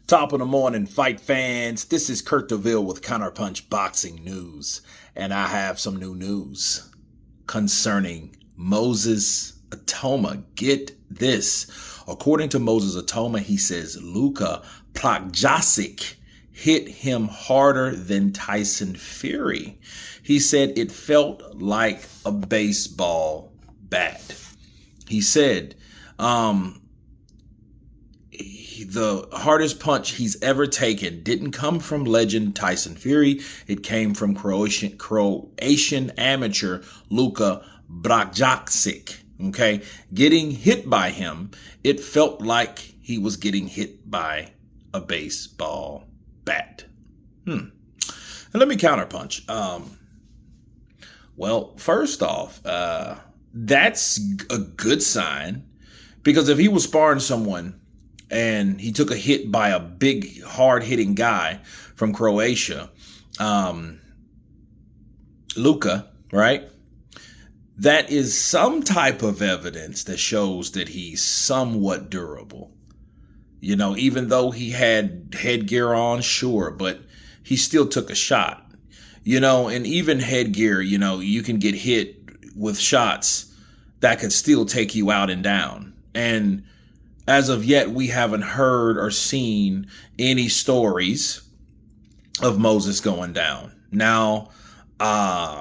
Top of the morning, fight fans. This is Kurt DeVille with Counterpunch Boxing News, and I have some new news concerning Moses Itauma. Get this. According to Moses Itauma, he says Luka Plakjasic hit him harder than Tyson Fury. He said it felt like a baseball bat. He said, the hardest punch he's ever taken didn't come from legend Tyson Fury. It came from Croatian amateur Luka Plakjasic. Okay, getting hit by him, it felt like he was getting hit by a baseball bat. And let me counterpunch. Well, first off, that's a good sign, because if he was sparring someone and he took a hit by a big, hard-hitting guy from Croatia, Luka, right? That is some type of evidence that shows that he's somewhat durable. You know, even though he had headgear on, sure, but he still took a shot. You know, and even headgear, you know, you can get hit with shots that could still take you out and down. And as of yet, we haven't heard or seen any stories of Moses going down. Now,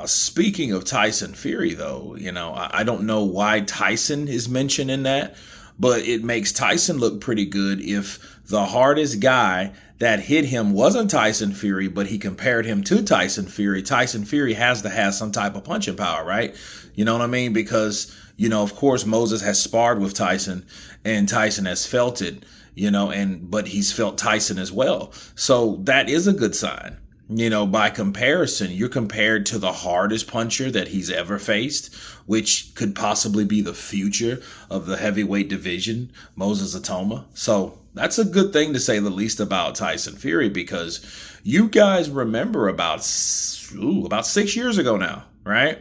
speaking of Tyson Fury, though, you know, I don't know why Tyson is mentioned in that, but it makes Tyson look pretty good if the hardest guy that hit him wasn't Tyson Fury, but he compared him to Tyson Fury. Tyson Fury has to have some type of punching power, right? You know what I mean? Because, you know, of course, Moses has sparred with Tyson and Tyson has felt it, you know, but he's felt Tyson as well. So that is a good sign. You know, by comparison, you're compared to the hardest puncher that he's ever faced, which could possibly be the future of the heavyweight division, Moses Itauma. So that's a good thing, to say the least, about Tyson Fury, because you guys remember about 6 years ago now, right?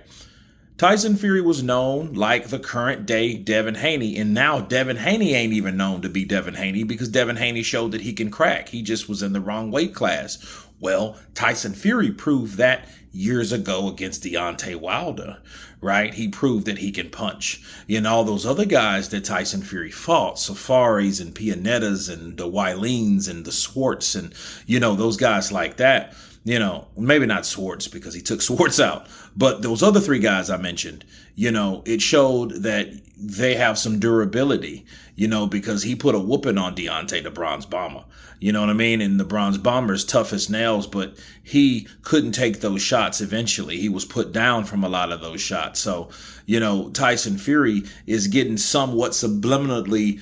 Tyson Fury was known like the current day Devin Haney, and now Devin Haney ain't even known to be Devin Haney, because Devin Haney showed that he can crack. He just was in the wrong weight class. Well, Tyson Fury proved that years ago against Deontay Wilder, right? He proved that he can punch. And all those other guys that Tyson Fury fought, Safaris and Pianettas and the Wyleens and the Swartz and, you know, those guys like that, you know, maybe not Swartz because he took Swartz out, but those other three guys I mentioned, you know, it showed that they have some durability, you know, because he put a whooping on Deontay, the Bronze Bomber. You know what I mean? And the Bronze Bomber's tough as nails, but he couldn't take those shots eventually. He was put down from a lot of those shots. So, you know, Tyson Fury is getting somewhat subliminally,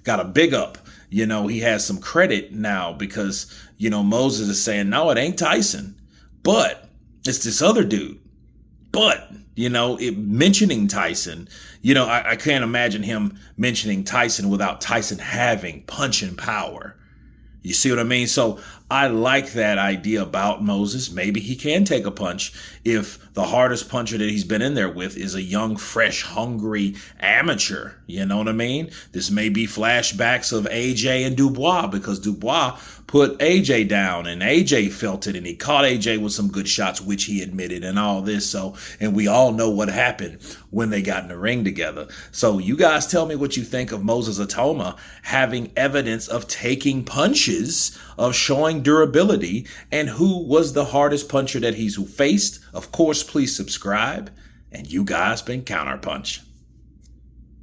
got a big up. You know, he has some credit now because, you know, Moses is saying, no, it ain't Tyson, but it's this other dude. But, you know, mentioning Tyson, you know, I can't imagine him mentioning Tyson without Tyson having punching power. You see what I mean? So I like that idea about Moses. Maybe he can take a punch if the hardest puncher that he's been in there with is a young, fresh, hungry amateur. You know what I mean? This may be flashbacks of AJ and Dubois, because Dubois put AJ down and AJ felt it and he caught AJ with some good shots, which he admitted, and all this. So, and we all know what happened when they got in the ring together. So you guys tell me what you think of Moses Itauma having evidence of taking punches, of showing durability, and who was the hardest puncher that he's faced. Of course, please subscribe. And you guys been Counterpunch.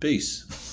Peace.